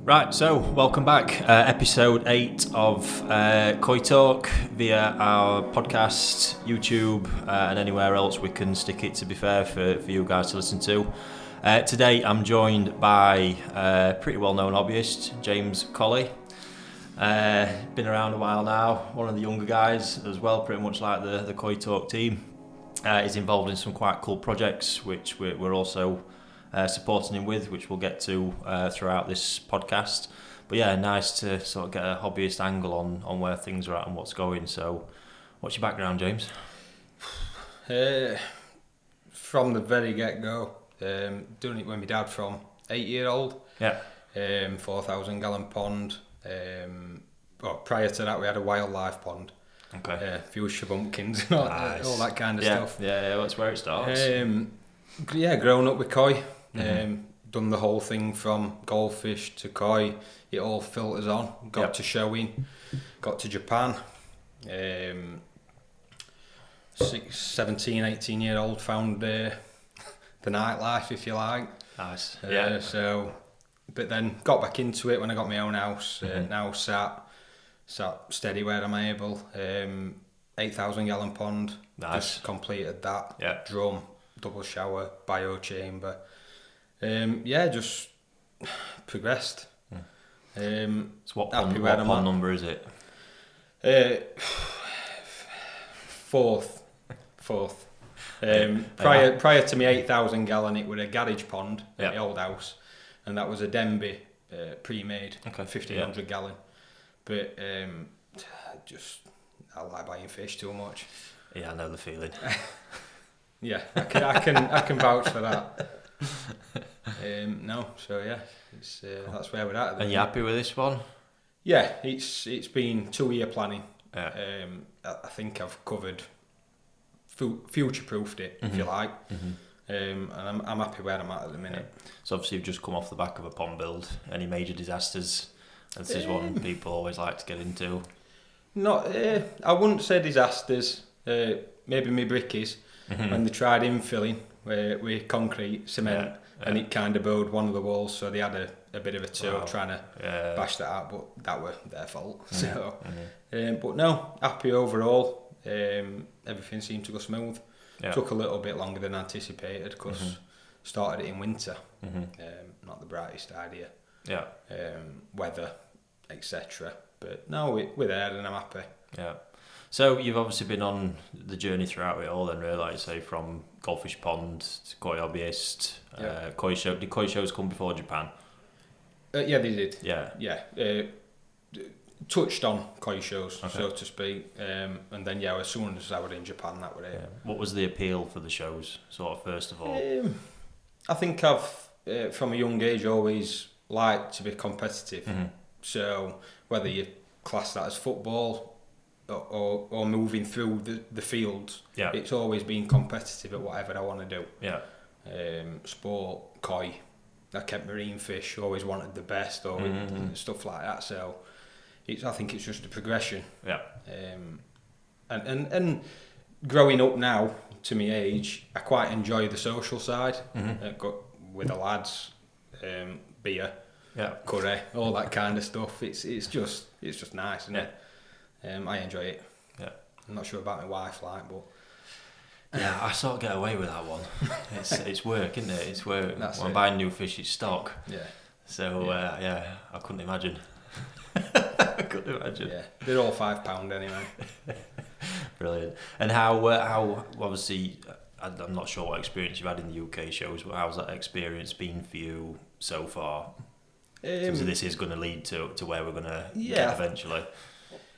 Right, so welcome back. Episode 8 of Koi Talk via our podcast, YouTube, and anywhere else we can stick it, to be fair, for you guys to listen to. Today I'm joined by a pretty well-known hobbyist, James Colley. Been around a while now, one of the younger guys as well, pretty much like the Koi Talk team. He's involved in some quite cool projects, which we're also supporting him with, which we'll get to throughout this podcast. But yeah, nice to sort of get a hobbyist angle on where things are at and what's going. So, what's your background, James? From the very get-go, doing it with my dad from 8-year-old. Yeah. 4,000 gallon pond. Prior to that, we had a wildlife pond. Okay. Fuchsia bumpkins and all that kind of stuff. Yeah, that's where it starts. Growing up with koi. Done the whole thing from goldfish to koi. It all filters on. Got to showing. Got to Japan. 17, 18-year-old found the nightlife, if you like. Nice. But then got back into it when I got my own house. Now sat steady where I'm able. 8,000 gallon pond. Nice. Just completed that. Yeah. Drum, double shower, bio chamber. Just progressed. So what pond number is it? Fourth. Prior to my 8,000 gallon, it was a garage pond at my old house, and that was a Denby pre-made, 1,500 gallon. But I like buying fish too much. Yeah, I know the feeling. Yeah, I can vouch for that. That's where we're at. And you happy with this one? Yeah, it's been 2-year planning. Yeah. I think I've covered, future-proofed it, if you like. And I'm happy where I'm at the minute. Yeah. So obviously you've just come off the back of a pond build. Any major disasters? This is one people always like to get into. I wouldn't say disasters. Maybe my brickies when they tried infilling with concrete cement and it kind of bowed one of the walls, so they had a bit of a toe trying to bash that out, but that were their fault. But no, happy overall. Everything seemed to go smooth. Took a little bit longer than anticipated because started it in winter. Not the brightest idea. Weather, etc. But no, we're there and I'm happy. Yeah. So you've obviously been on the journey throughout it all then, really, like you say, from Goldfish Pond to Koi Hobbyist, Koi Show. Did Koi Shows come before Japan? Yeah, they did. Yeah. Touched on Koi Shows, so to speak. And then, as soon as I was in Japan, that was it. Yeah. What was the appeal for the shows, sort of, first of all? I think I've, from a young age, always liked to be competitive. So whether you class that as football or moving through the fields, it's always been competitive at whatever I want to do. Sport, koi, I kept marine fish, always wanted the best, or stuff like that. So I think it's just a progression. And growing up now to my age, I quite enjoy the social side. Got with the lads, beer, curry, all that kind of stuff. It's just nice, isn't it? I enjoy it. I'm not sure about my wife, but I sort of get away with that one. It's work, isn't it? It's work. When buying new fish, it's stock. So I couldn't imagine. I couldn't imagine. They're all £5 anyway. Brilliant. And how obviously, I'm not sure what experience you've had in the UK shows, but how's that experience been for you so far? So this is going to lead to where we're going to get eventually.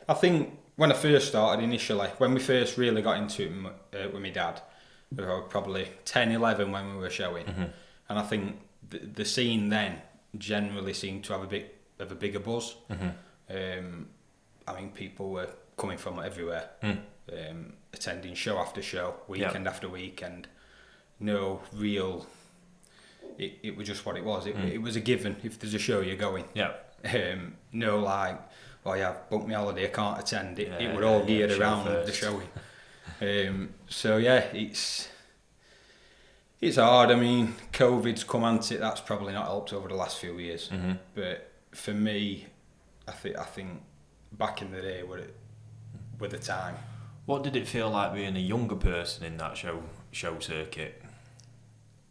I think when I first started initially, when we first really got into it with my dad, we were probably 10, 11 when we were showing. And I think the scene then generally seemed to have a bit of a bigger buzz. People were coming from everywhere, attending show after show, weekend after weekend. No real... It was just what it was. It was a given. If there's a show, you're going. No like... I've booked my holiday, I can't attend it. It were all geared around the showing. It's hard. I mean, COVID's come at it. That's probably not helped over the last few years. But for me, I think back in the day were the time. What did it feel like being a younger person in that show circuit?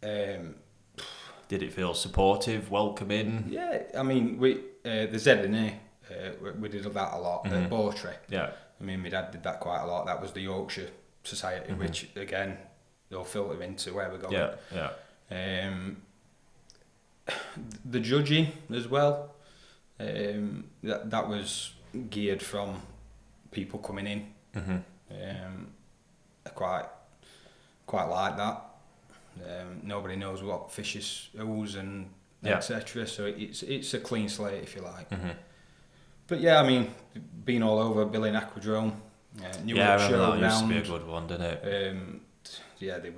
Did it feel supportive, welcoming? Yeah, I mean, the Z&A, we did that a lot at Bowtry. Yeah. I mean, my dad did that quite a lot. That was the Yorkshire Society, which, again, they'll filter into where we're going. Yeah. The judging as well, that was geared from people coming in. I quite like that. Nobody knows what fish is whose and etc. So it's a clean slate, if you like. But yeah, I mean, being all over Billing Aquadrome, New York Showground. That used to be a good one, didn't it? Yeah, they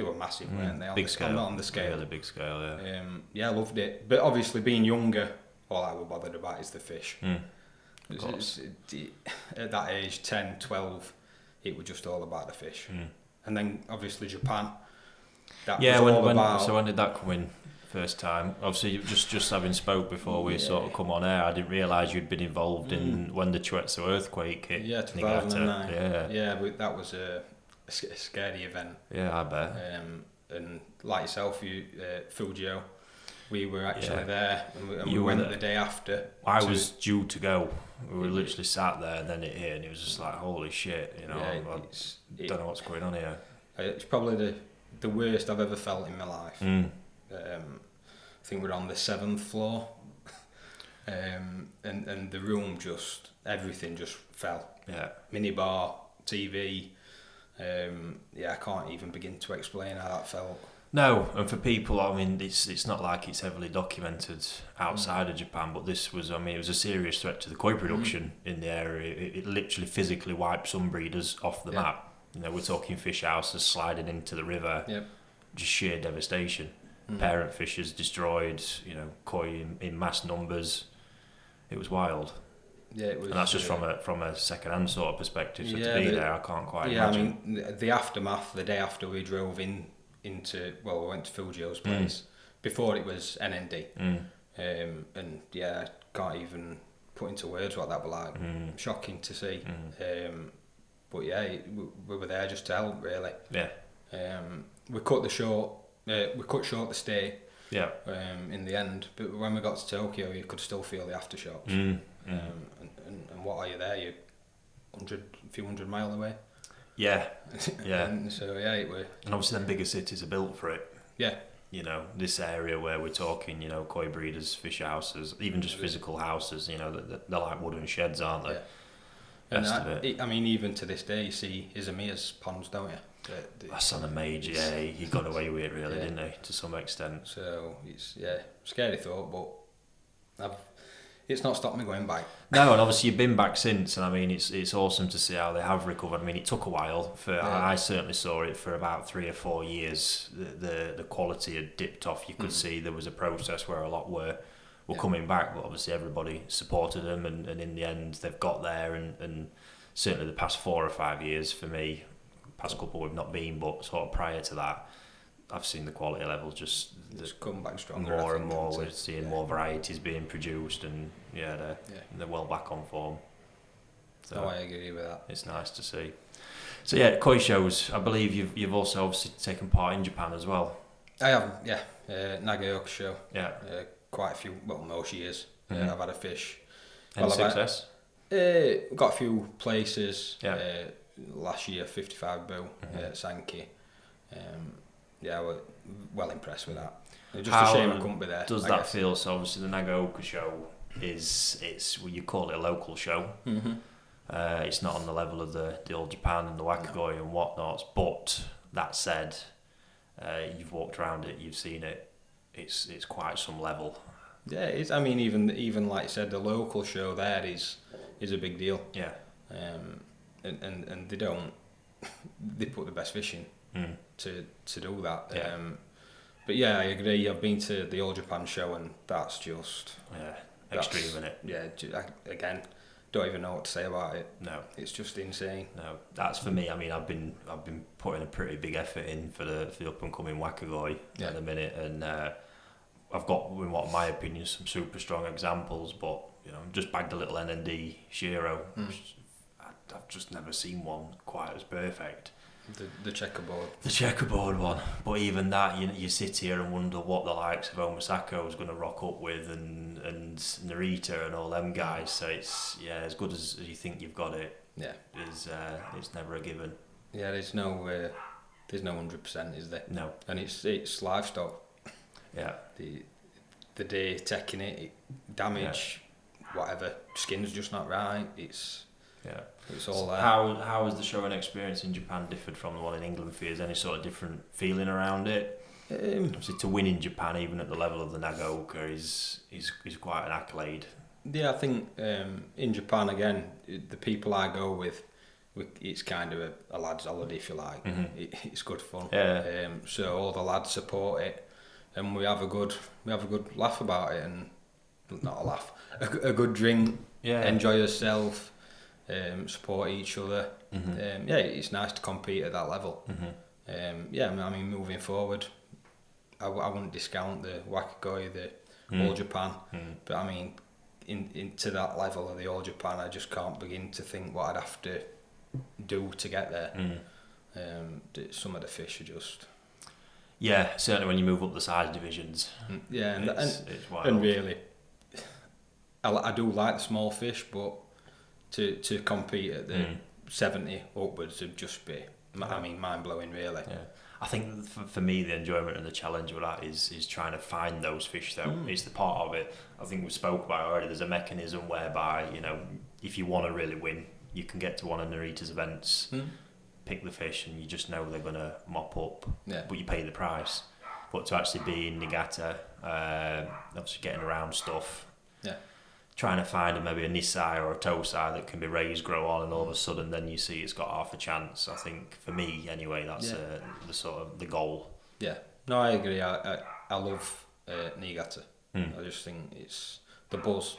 were massive, weren't they? Big scale. On the scale. Really big scale, yeah. Yeah, I loved it. But obviously, being younger, all I was bothered about is the fish. At that age, 10, 12, it was just all about the fish. And then, obviously, Japan. That was all about... So when did that come in first time? Obviously, just having spoke before we sort of come on air, I didn't realise you'd been involved in when the Chuetso earthquake hit. Yeah, 2009. Yeah, but that was a scary event. Yeah, I bet. And like yourself, Fujio, we were actually there, and we went the day after. I was due to go. We were literally sat there, and then it hit, and it was just like, holy shit, I don't know what's going on here. It's probably the worst I've ever felt in my life. I think we're on the 7th floor, and the room everything just fell. Yeah. Minibar, TV. I can't even begin to explain how that felt. No, and for people, I mean, it's not like it's heavily documented outside of Japan, but this was, I mean, it was a serious threat to the koi production in the area. It literally physically wiped some breeders off the map. You know, we're talking fish houses sliding into the river, just sheer devastation. Parent fishes destroyed, koi in mass numbers. It was wild. Yeah, it was. And that's just from a second-hand sort of perspective. So to be there, I can't quite imagine. I mean, the aftermath, the day after we drove we went to Fujio's place. Before it was NND. And yeah, I can't even put into words what that was like. Shocking to see. But yeah, we were there just to help, really. Yeah. We cut short the stay. Yeah. In the end, but when we got to Tokyo, you could still feel the aftershocks. And what are you there? You're a few hundred miles away. Yeah. Yeah. And so yeah, it was. And obviously, then bigger cities are built for it. Yeah. This area where we're talking, koi breeders, fish houses, even just physical houses. They're like wooden sheds, aren't they? Yeah. And I mean, even to this day, you see Izamiya's ponds, don't you? That's on a major. Yeah, he got away with it, really, didn't he? To some extent. So it's scary thought, but it's not stopped me going back. No, and obviously you've been back since, and I mean it's awesome to see how they have recovered. I mean, it took a while. I certainly saw it for about 3 or 4 years. The quality had dipped off. You could see there was a process where a lot were coming back, but obviously everybody supported them, and in the end they've got there. And certainly the past 4 or 5 years for me, past couple we've not been, but sort of prior to that, I've seen the quality levels just come back stronger. More and more, we're seeing more varieties being produced, and they're well back on form. So I agree with that. It's nice to see. So yeah, koi shows. I believe you've also obviously taken part in Japan as well. I have, yeah. Nagaoka show. Yeah. Quite a few, most years. I've had a fish. Any success? Got a few places. Yeah. Last year, 55 bill at Sankey. I was well impressed with that. Just a shame I couldn't be there. Does that feel? So obviously the Nagaoka show it's you call it a local show. It's not on the level of the old Japan and the Wakagoi and whatnots. But that said, you've walked around it, you've seen it. It's quite some level. Yeah, it's. I mean, even like I said, the local show there is a big deal. Yeah. And they put the best fish in to do that. Yeah. But yeah, I agree. I've been to the All Japan show, and that's just extreme, isn't it? Yeah. Again, don't even know what to say about it. No, it's just insane. No, that's for me. I mean, I've been putting a pretty big effort in for the up and coming Wakagoi at the minute, and I've got, in what my opinion, some super strong examples, but just bagged a little NND Shiro. I've just never seen one quite as perfect. The checkerboard. The checkerboard one, but even that, you sit here and wonder what the likes of Omasako is going to rock up with, and Narita and all them guys. So it's as good as you think you've got it. Yeah, it's never a given. Yeah, there's no 100%, is there? No, and it's livestock. Yeah, the day taking it damage, whatever, skin's just not right. It's all there. How has the showing experience in Japan differed from the one in England for you? Is there any sort of different feeling around it? Obviously, to win in Japan, even at the level of the Nagaoka, is quite an accolade. Yeah, I think in Japan, again, the people I go with, it's kind of a lad's holiday, if you like. It's good fun. Yeah. So all the lads support it, and we have a good laugh about it, and not a laugh, a good drink. Yeah. Enjoy yourself. Support each other. It's nice to compete at that level. I mean, moving forward, I wouldn't discount the Wakigoi, the All Japan, but I mean, into that level of the All Japan, I just can't begin to think what I'd have to do to get there. Some of the fish are just... Yeah, certainly when you move up the size divisions. Yeah, it's wild. And really, I do like the small fish, but to compete at the 70 upwards would just be, I mean, mind-blowing, really. Yeah. I think for me, the enjoyment and the challenge of that is trying to find those fish, though. It's the part of it. I think we spoke about it already. There's a mechanism whereby, if you want to really win, you can get to one of Narita's events, pick the fish, and you just know they're going to mop up, but you pay the price. But to actually be in Niigata, obviously getting around stuff, trying to find maybe a Nisai or a Tosai that can be raised, grow on, and all of a sudden then you see it's got half a chance. I think for me anyway, that's the sort of the goal. Yeah, no, I agree. I love Niigata. I just think it's the buzz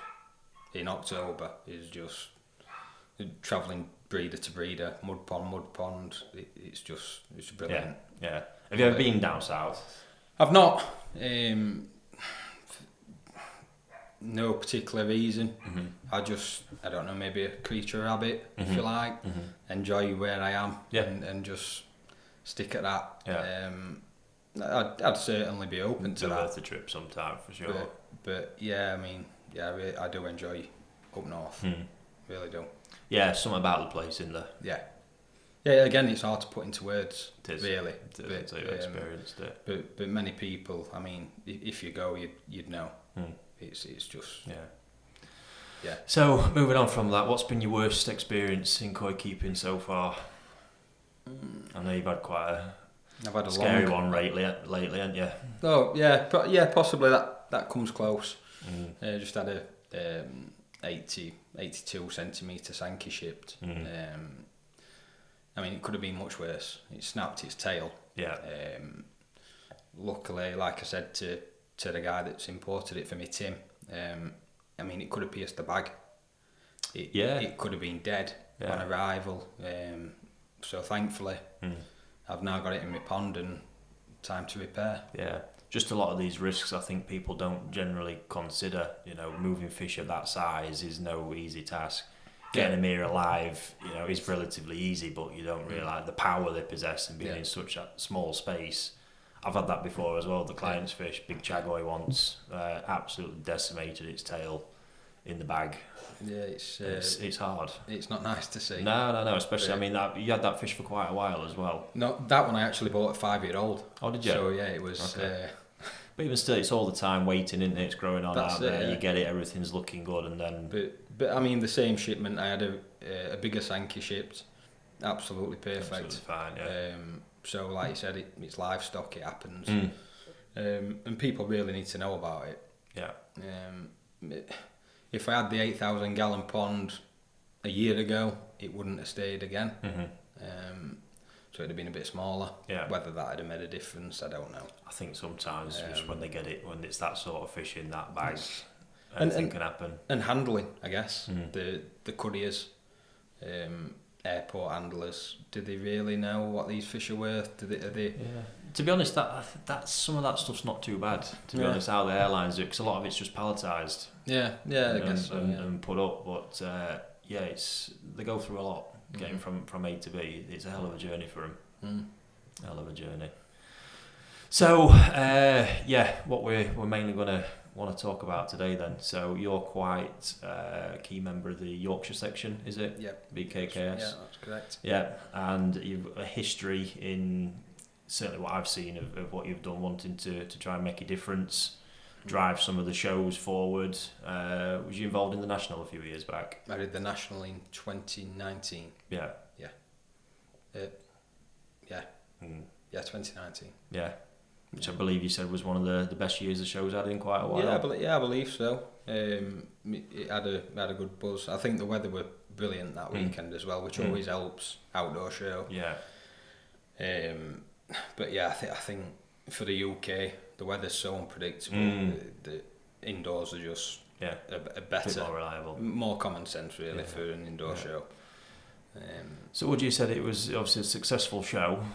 in October is just travelling breeder to breeder, mud pond. It's brilliant. Yeah. Have you ever been down south? I've not. No particular reason. I don't know, maybe a creature of habit, if you like. Enjoy where I am and just stick at that. I'd certainly be open to that. Worth the trip sometime for sure. But I mean, I do enjoy up north. Really do. Yeah, something about the place in there. Yeah, again, it's hard to put into words. It is. Really. It is until you experienced it. But many people, I mean, if you go, you'd know. It's just... Yeah. So, moving on from that, what's been your worst experience in koi keeping so far? I know you've had quite a scary one lately, haven't you? Oh, yeah, possibly that comes close. Just had a 82 centimetre Sankey shipped. I mean, it could have been much worse. It snapped its tail. Yeah. Luckily, like I said to the guy that's imported it for me, Tim, I mean, it could have pierced the bag. It could have been dead on arrival. So thankfully, I've now got it in my pond and time to repair. Yeah, just a lot of these risks I think people don't generally consider. Moving fish of that size is no easy task. Getting them here alive, is relatively easy, but you don't realise the power they possess and being in such a small space. I've had that before as well. The client's fish, big chagoi once, absolutely decimated its tail in the bag. Yeah, it's hard. It's not nice to see. No. Especially, I mean, you had that fish for quite a while as well. No, that one I actually bought at 5-year-old. Oh, did you? So yeah, it was. Okay. But even still, it's all the time waiting, isn't it? It's growing on out there. Yeah. You get it, everything's looking good, and then. But I mean, the same shipment, I had a bigger Sankey shipped, absolutely perfect. Absolutely fine. Yeah. So, like you said, it's livestock. It happens, and people really need to know about it. Yeah. If I had the 8,000 gallon pond a year ago, it wouldn't have stayed again. So it'd have been a bit smaller. Yeah. Whether that had made a difference, I don't know. I think sometimes just when they get it, when it's that sort of fish in that bag, anything can happen. And handling, I guess. The couriers, airport handlers, do they really know what these fish are worth? Are they? Yeah. To be honest, that's some of that stuff's not too bad. To be honest, how the airlines do, because a lot of it's just palletised. Yeah, I guess so. And put up, but they go through a lot getting from A to B. It's a hell of a journey for them. Hell of a journey. So what we're mainly going to want to talk about today then. So you're quite a key member of the Yorkshire Section, is it? Yep. BKKS. Yeah, that's correct. Yeah, and you've a history in certainly what I've seen of what you've done, wanting to try and make a difference, drive some of the shows forward. Was you involved in the National a few years back? I did the National in 2019. Yeah. Yeah. 2019. Yeah. Which I believe you said was one of the best years the show's had in quite a while. Yeah, I believe so. It had a good buzz. I think the weather were brilliant that weekend as well, which always helps outdoor show. Yeah. But yeah, I think for the UK, the weather's so unpredictable. The indoors are just a better, bit more reliable, more common sense really for an indoor show. So would you said it was obviously a successful show?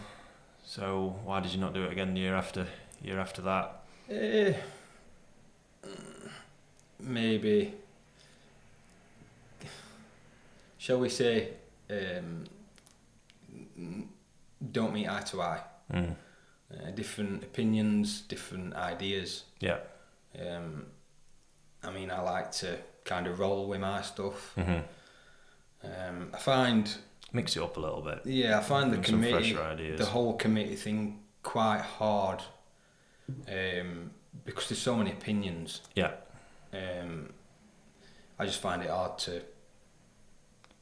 So why did you not do it again year after that? Maybe, shall we say, don't meet eye to eye. Different opinions, different ideas. Yeah. I mean, I like to kind of roll with my stuff. I find mix it up a little bit. Yeah, I find the committee, the whole committee thing, quite hard. Because there's so many opinions. Yeah. I just find it hard to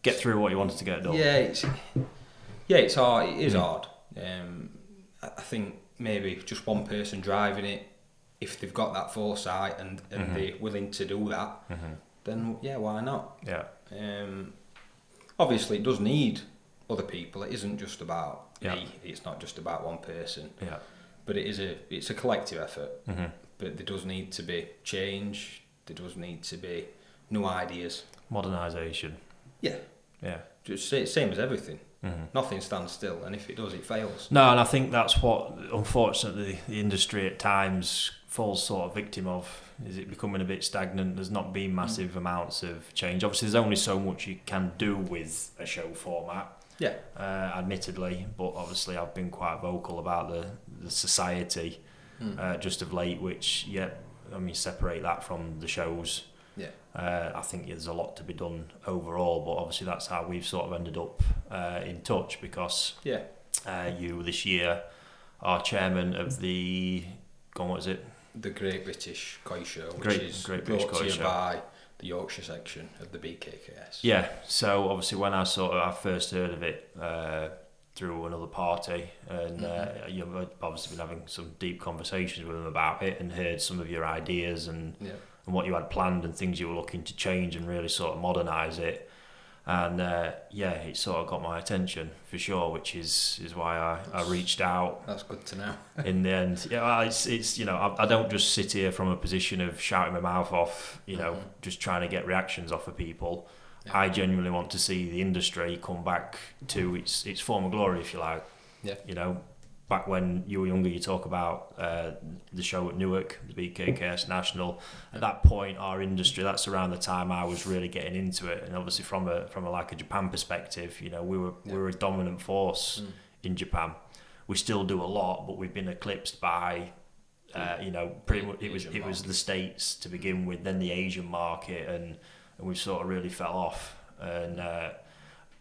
get through what you wanted to get done. Yeah, it's hard. It is hard. I think maybe just one person driving it, if they've got that foresight and they're willing to do that, then why not? Yeah. Obviously, it does need other people. It isn't just about me. It's not just about one person. Yeah. But it's a collective effort. But there does need to be change. There does need to be new ideas. Modernisation. Yeah. Yeah. Just same as everything. Nothing stands still, and if it does, it fails. No, and I think that's what, unfortunately, the industry at times falls sort of victim of. Is it becoming a bit stagnant? There's not been massive amounts of change. Obviously, there's only so much you can do with a show format. Yeah. Admittedly, but obviously, I've been quite vocal about the society just of late, which separate that from the shows. Yeah. I think there's a lot to be done overall, but obviously that's how we've sort of ended up in touch, because you this year are chairman of the the Great British Koi Show, which is brought to you by the Yorkshire Section of the BKKS. Yeah, so obviously when I first heard of it through another party, and you've obviously been having some deep conversations with them about it and heard some of your ideas and what you had planned and things you were looking to change and really sort of modernise it. And it sort of got my attention for sure, which is why I reached out. That's good to know. In the end, it's I don't just sit here from a position of shouting my mouth off, just trying to get reactions off of people. Yeah. I genuinely want to see the industry come back to its former glory, if you like. Yeah. Back when you were younger, you talk about the show at Newark, the BKKS National. At that point, our industry, that's around the time I was really getting into it. And obviously from a Japan perspective, we were a dominant force in Japan. We still do a lot, but we've been eclipsed by, pretty much it was the States to begin with, then the Asian market, and we sort of really fell off. And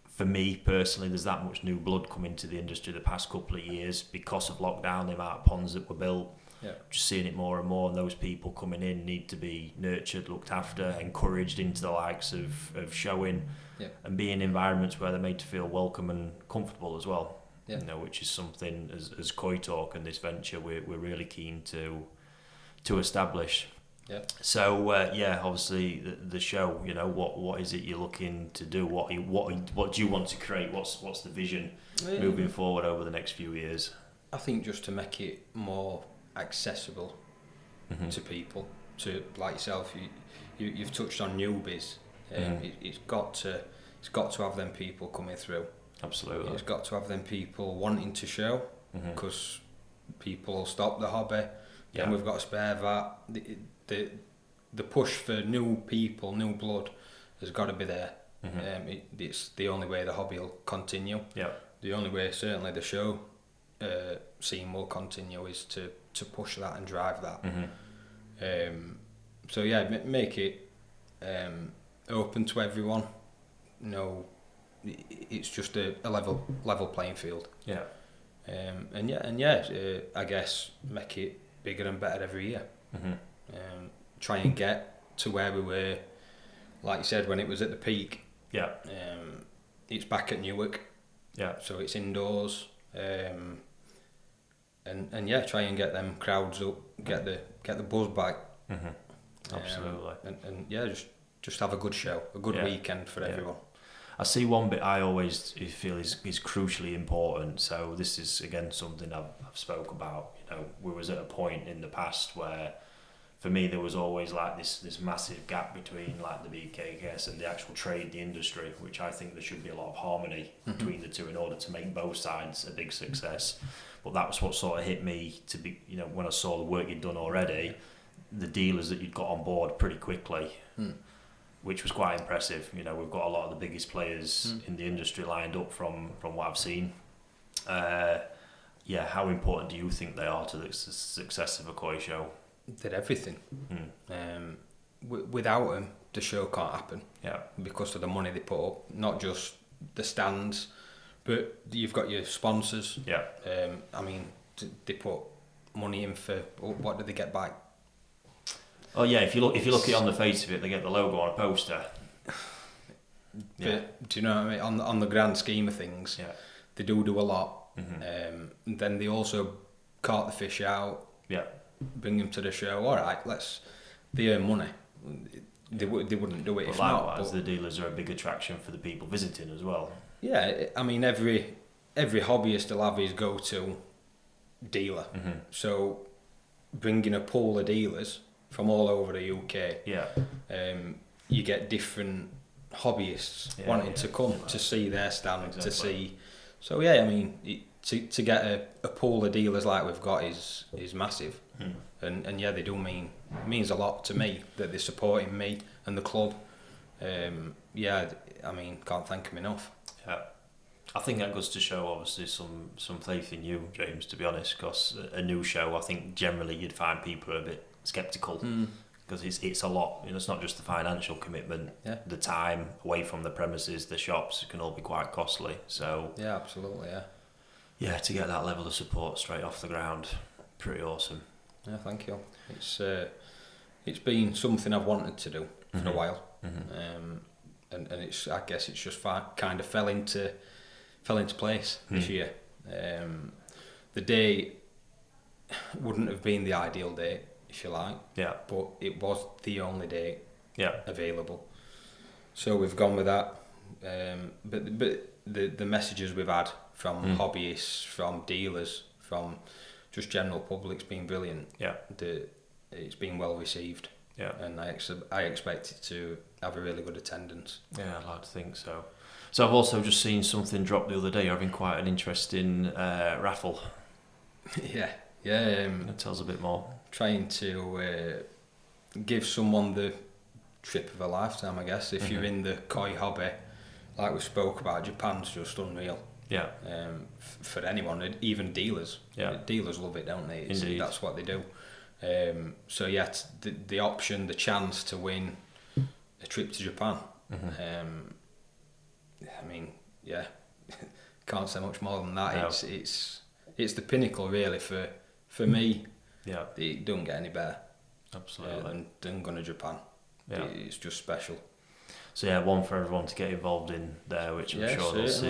for me personally, there's that much new blood come into the industry the past couple of years because of lockdown, the amount of ponds that were built. Yeah. Just seeing it more and more, and those people coming in need to be nurtured, looked after, encouraged into the likes of showing and being in environments where they're made to feel welcome and comfortable as well. Yeah. Which is something as Koi Talk and this venture we're really keen to establish. Yeah. So obviously the show. What is it you're looking to do? What do you want to create? What's the vision moving forward over the next few years? I think just to make it more accessible to people, to like yourself. You've touched on newbies. It's got to have them people coming through. Absolutely. It's got to have them people wanting to show, because people will stop the hobby. Yeah. And we've got to spare that. The push for new people, new blood, has got to be there. It's the only way the hobby will continue. Yeah. The only way, certainly, the show scene will continue is to push that and drive that. So yeah, make it open to everyone. No, it's just a level playing field. Yeah. I guess make it bigger and better every year. Try and get to where we were, like you said, when it was at the peak. Yeah. It's back at Newark. Yeah. So it's indoors. And yeah, try and get them crowds up, get the buzz back. Absolutely. And yeah, just have a good show, a good weekend for everyone. I see one bit I always feel is crucially important. So this is again something I've spoke about. You know, we was at a point in the past where, for me, there was always like this massive gap between like the BKKS and the actual trade, the industry, which I think there should be a lot of harmony between the two in order to make both sides a big success. But that was what sort of hit me to be, you know, when I saw the work you'd done already, the dealers that you'd got on board pretty quickly, which was quite impressive. You know, we've got a lot of the biggest players in the industry lined up from what I've seen. How important do you think they are to the success of a koi show? Did everything. Without them, the show can't happen. Yeah. Because of the money they put up, not just the stands, but you've got your sponsors. Yeah. I mean, they put money in for, what do they get back? Oh yeah, if you look at it on the face of it, they get the logo on a poster. But do you know what I mean? On the grand scheme of things, they do a lot. And then they also cart the fish out. Yeah. Bring them to the show. All right, they earn money. They wouldn't do it if not. But the dealers are a big attraction for the people visiting as well. Yeah, I mean every hobbyist will have his go-to dealer. So bringing a pool of dealers from all over the UK. Yeah. You get different hobbyists wanting to come to see their stand, to see. So yeah, I mean, to get a pool of dealers like we've got is massive. And yeah, they do means a lot to me that they're supporting me and the club. I mean, can't thank them enough. Yeah. I think that goes to show, obviously, some faith in you, James, to be honest, because a new show, I think generally you'd find people are a bit sceptical, because it's a lot. You know, it's not just the financial commitment, the time away from the premises, the shops, it can all be quite costly. So yeah, absolutely, yeah, to get that level of support straight off the ground, pretty awesome. Yeah, thank you. It's been something I've wanted to do for a while, and it's, I guess it's just kind of fell into place this year. The day wouldn't have been the ideal day, if you like. Yeah. But it was the only day available. So we've gone with that. But the messages we've had from hobbyists, from dealers, from just general public's been brilliant. Yeah. It's been well received. Yeah. And I expect it to have a really good attendance. Yeah, I'd like to think so. So I've also just seen something drop the other day. You're having quite an interesting raffle. Yeah. Tell us a bit more. Trying to give someone the trip of a lifetime, I guess. If you're in the koi hobby, like we spoke about, Japan's just unreal. Yeah. For anyone, even dealers. Yeah. Dealers love it, don't they? Indeed. That's what they do. So yeah, the option, the chance to win a trip to Japan. I mean, yeah, can't say much more than that. No. It's the pinnacle really for me. Yeah. It don't get any better. Absolutely. Than going to Japan. Yeah. It's just special. So yeah, one for everyone to get involved in there, which I'm sure they'll see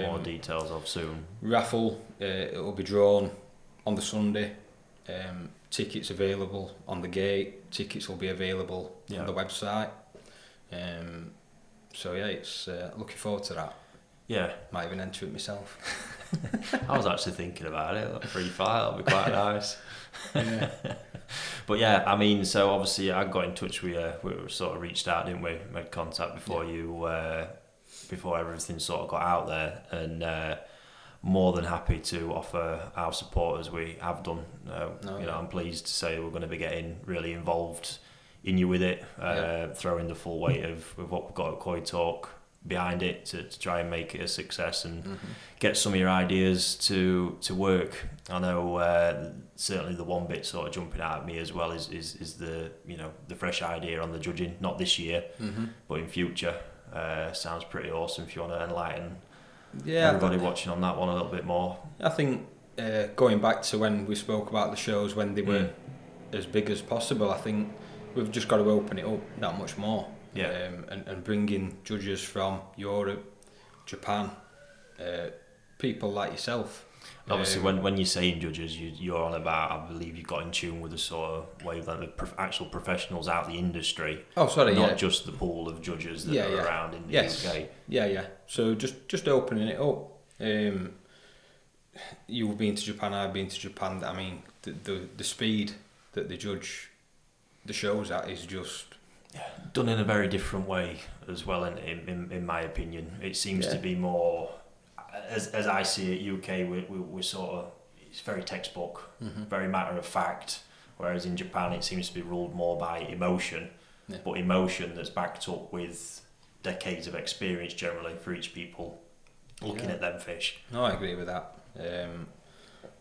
more details of soon. Raffle, it'll be drawn on the Sunday. Tickets available on the gate. Tickets will be available on the website. So yeah, it's looking forward to that. Yeah. Might even enter it myself. I was actually thinking about it. Like free file, that'll be quite nice. Yeah. But yeah, I mean, so obviously I got in touch with you. We sort of reached out, didn't we? Made contact before you before everything sort of got out there, and more than happy to offer our support as we have done. I'm pleased to say we're going to be getting really involved in you with it, throwing the full weight of what we've got at Koi Talk behind it to try and make it a success and get some of your ideas to work. I know certainly the one bit sort of jumping out at me as well is the the fresh idea on the judging, not this year but in future. Sounds pretty awesome. If you want to enlighten everybody watching on that one a little bit more. I think going back to when we spoke about the shows when they were as big as possible, I think we've just got to open it up that much more. And bring in judges from Europe, Japan, people like yourself. Obviously, when you're saying judges, you're on about, I believe you've got in tune with the sort of wavelength of actual professionals out the industry. Oh, sorry, not just the pool of judges that are around in the UK. Yeah. So just opening it up. You've been to Japan, I've been to Japan. I mean, the speed that they judge the shows at is just done in a very different way as well. In my opinion, it seems to be more. As I see it, UK, we're sort of, it's very textbook, very matter of fact, whereas in Japan it seems to be ruled more by emotion, but emotion that's backed up with decades of experience generally for each people looking at them fish. No, I agree with that.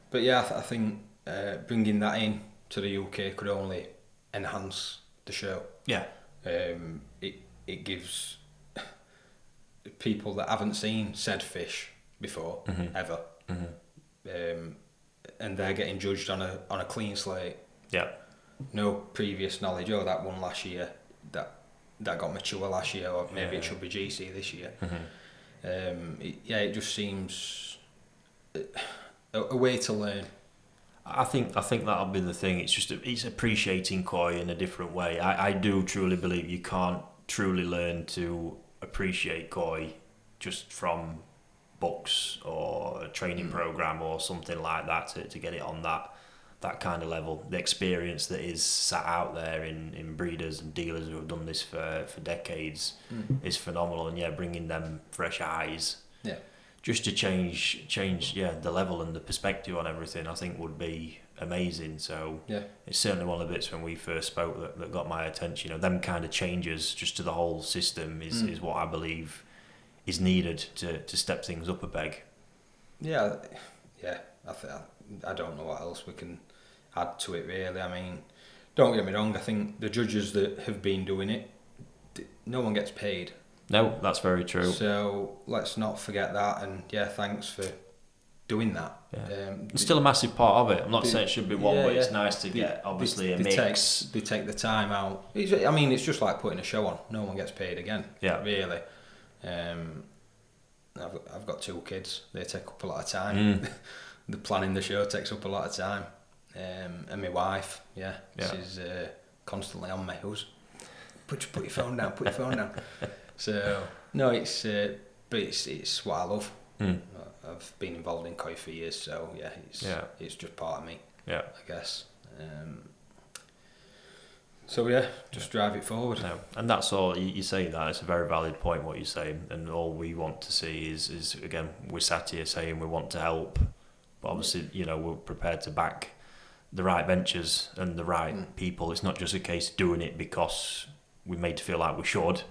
But yeah, I think bringing that in to the UK could only enhance the show. Yeah. It gives people that haven't seen said fish before ever, and they're getting judged on a clean slate. Yeah. No previous knowledge. Oh, that one last year, that got mature last year, or maybe it should be GC this year. It just seems a way to learn. I think that'll be the thing. It's appreciating koi in a different way. I do truly believe you can't truly learn to appreciate koi just from books or a training program or something like that to get it on that kind of level. The experience that is sat out there in breeders and dealers who have done this for decades is phenomenal, and bringing them fresh eyes just to change the level and the perspective on everything, I think would be amazing. So it's certainly one of the bits when we first spoke that got my attention. Them kind of changes just to the whole system is what I believe is needed to step things up a peg. I don't know what else we can add to it really. I mean, don't get me wrong, I think the judges that have been doing it, no one gets paid. No, that's very true. So let's not forget that, and thanks for doing that. It's still a massive part of it. I'm not saying it should be one, but it's nice to get obviously a mix. They take the time out. It's just like putting a show on. No one gets paid again. Really. I've got 2 kids. They take up a lot of time. The planning the show takes up a lot of time. And my wife, she's constantly on my hose. Put your phone down. Put your phone down. So no, it's what I love. I've been involved in koi for years, so it's just part of me. I guess. So just drive it forward. No. And that's all you say. That it's a very valid point what you say, and all we want to see is again, we're sat here saying we want to help, but obviously we're prepared to back the right ventures and the right people. It's not just a case of doing it because we're made to feel like we should.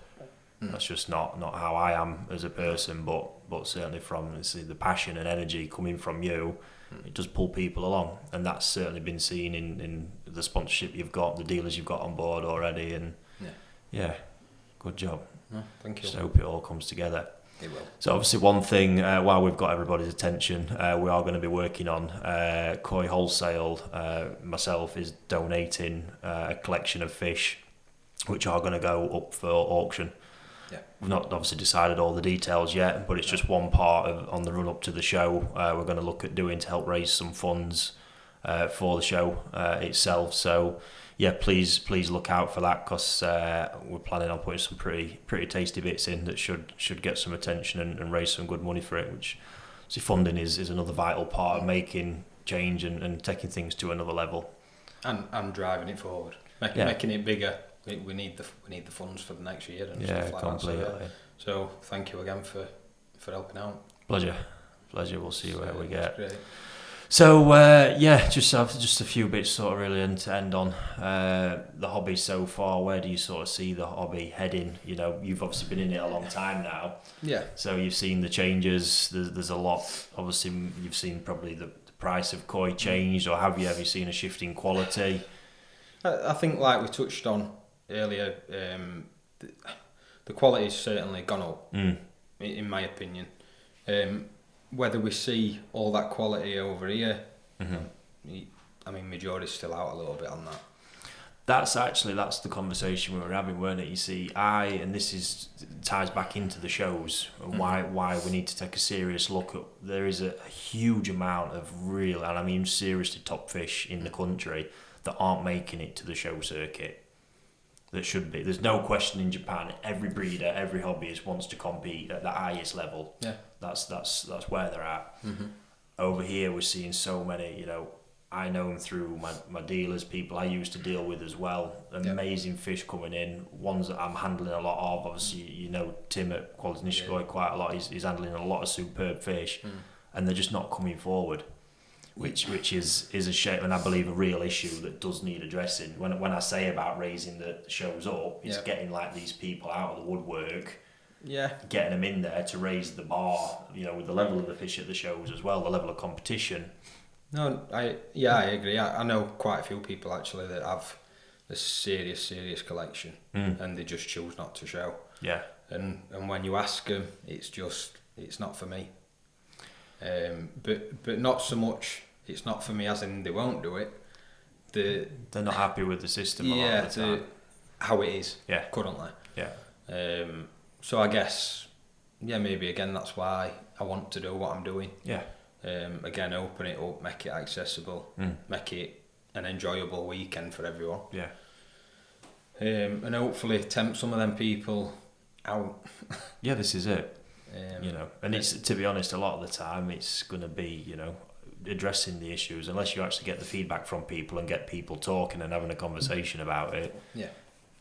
That's just not how I am as a person, but certainly from the passion and energy coming from you, it does pull people along, and that's certainly been seen in the sponsorship you've got, the dealers you've got on board already, and good job. Thank you. Just hope it all comes together. It will. So obviously one thing, while we've got everybody's attention, we are going to be working on Koi Wholesale. Myself is donating a collection of fish which are going to go up for auction. We've not obviously decided all the details yet, but it's just one part on the run up to the show. We're going to look at doing to help raise some funds for the show itself. So please look out for that, because we're planning on putting some pretty tasty bits in that should get some attention and raise some good money for it. Which funding is another vital part of making change and taking things to another level. And driving it forward, making it bigger. we need the funds for the next year and stuff like completely. that. So thank you again for helping out. Pleasure. We'll see where we get. Great. So just a few bits sort of really to end on the hobby so far. Where do you sort of see the hobby heading? You know, you've obviously been in it a long time now. Yeah. So you've seen the changes. There's a lot. Obviously, you've seen probably the price of koi changed, or have you seen a shift in quality? I think, like we touched on earlier, the quality's certainly gone up, in my opinion. Whether we see all that quality over here, I mean, majority's still out a little bit on that. That's the conversation we were having, weren't it? You see, and this ties back into the shows and why we need to take a serious look at. There is a huge amount of real, and I mean seriously, top fish in the country that aren't making it to the show circuit. That should be. There's no question in Japan. Every breeder, every hobbyist wants to compete at the highest level. Yeah, that's where they're at. Over here, we're seeing so many. You know, I know them through my dealers, people I used to deal with as well. Amazing fish coming in. Ones that I'm handling a lot of. Obviously, you know Tim at Quality Nishikoi quite a lot. He's handling a lot of superb fish, and they're just not coming forward. Which is a shame, and I believe a real issue that does need addressing. When I say about raising the shows up, it's getting like these people out of the woodwork, getting them in there to raise the bar, you know, with the level of the fish at the shows as well, the level of competition. No, I agree. I know quite a few people actually that have a serious collection, and they just choose not to show. Yeah. And when you ask them, it's not for me. But not so much. It's not for me, as in they won't do it. They're not happy with the system. A lot of the time. How it is. Yeah. Currently. Yeah. So I guess, maybe again that's why I want to do what I'm doing. Yeah. Again, open it up, make it accessible, make it an enjoyable weekend for everyone. Yeah. And hopefully tempt some of them people out. Yeah, this is it. You know, and it's, to be honest, a lot of the time it's going to be, you know, addressing the issues. Unless you actually get the feedback from people and get people talking and having a conversation about it,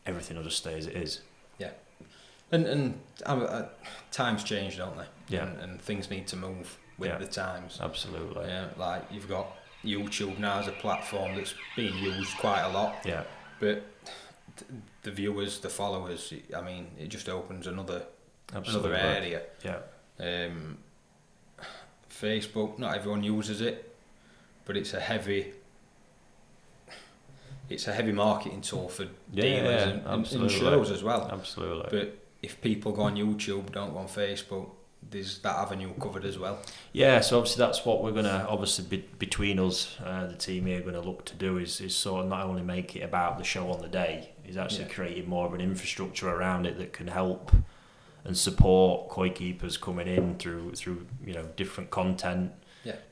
everything will just stay as it is. Yeah, and times change, don't they? Yeah, and things need to move with the times. Absolutely. Yeah, like you've got YouTube now as a platform that's being used quite a lot. Yeah, but the viewers, the followers, I mean, it just opens another area. Yeah. Facebook, not everyone uses it, but it's a heavy marketing tool for dealers and shows as well. Absolutely. But if people go on YouTube, don't go on Facebook, there's that avenue covered as well. Yeah, so obviously that's what we're going to, between us, the team here, going to look to do is sort of not only make it about the show on the day, is actually creating more of an infrastructure around it that can help and support koi keepers coming in through you know, different content,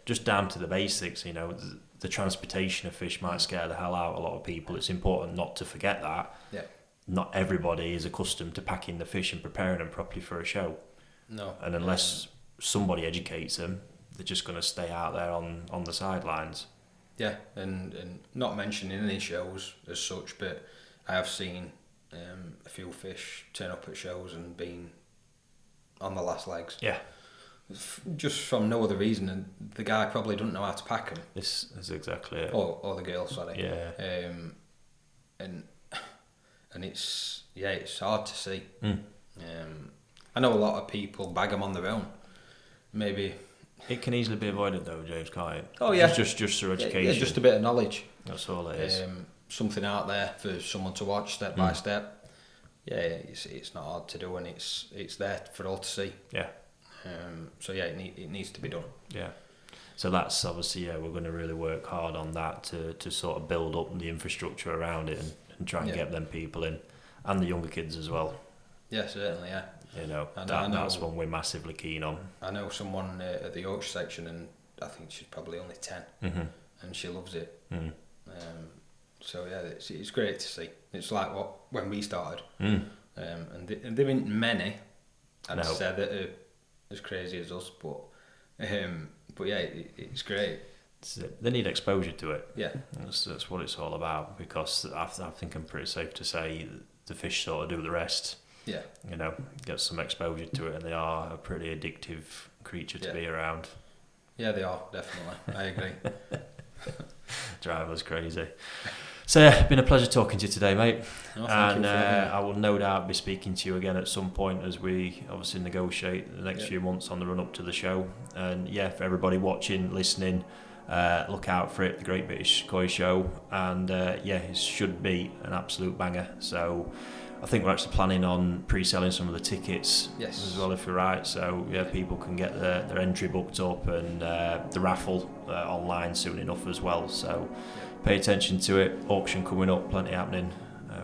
just down to the basics. You know, the transportation of fish might scare the hell out of a lot of people. It's important not to forget that. Not everybody is accustomed to packing the fish and preparing them properly for a show. No. And unless somebody educates them, they're just going to stay out there on the sidelines. Yeah, and not mentioning any shows as such, but I have seen a few fish turn up at shows and been on the last legs. Yeah. Just from no other reason, and the guy probably doesn't know how to pack them. This is exactly it. Or the girl, sorry. Yeah. And it's hard to see. I know a lot of people bag them on their own. Maybe it can easily be avoided though, James Colley. Oh yeah, just through education. Yeah, just a bit of knowledge. That's all it is. Something out there for someone to watch step by step. Yeah, it's not hard to do, and it's there for all to see. Yeah. So yeah, it needs to be done. Yeah. So that's obviously we're going to really work hard on that to sort of build up the infrastructure around it and try and get them people in, and the younger kids as well. Yeah, certainly. Yeah. You know, that's one we're massively keen on. I know someone at the Yorkshire Section, and I think she's probably only 10, and she loves it. So yeah, it's great to see. It's like when we started, and there ain't many, I'd say, that are as crazy as us, but yeah, it's great. they need exposure to it. Yeah. That's what it's all about, because I think I'm pretty safe to say the fish sort of do the rest. Yeah. You know, get some exposure to it, and they are a pretty addictive creature to be around. Yeah, they are, definitely. I agree. Drive us crazy. So yeah, been a pleasure talking to you today, mate. Oh, thank you for having me. I will no doubt be speaking to you again at some point as we obviously negotiate the next few months on the run up to the show. And yeah, for everybody watching, listening, look out for it, the Great British Koi Show. And yeah, it should be an absolute banger. So I think we're actually planning on pre-selling some of the tickets as well, if you're right. So yeah, people can get their entry booked up, and the raffle online soon enough as well. So pay attention to it. Auction coming up, plenty happening.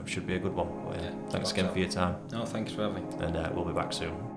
Should be a good one. But, thanks again for your time. No, thanks for having me. And we'll be back soon.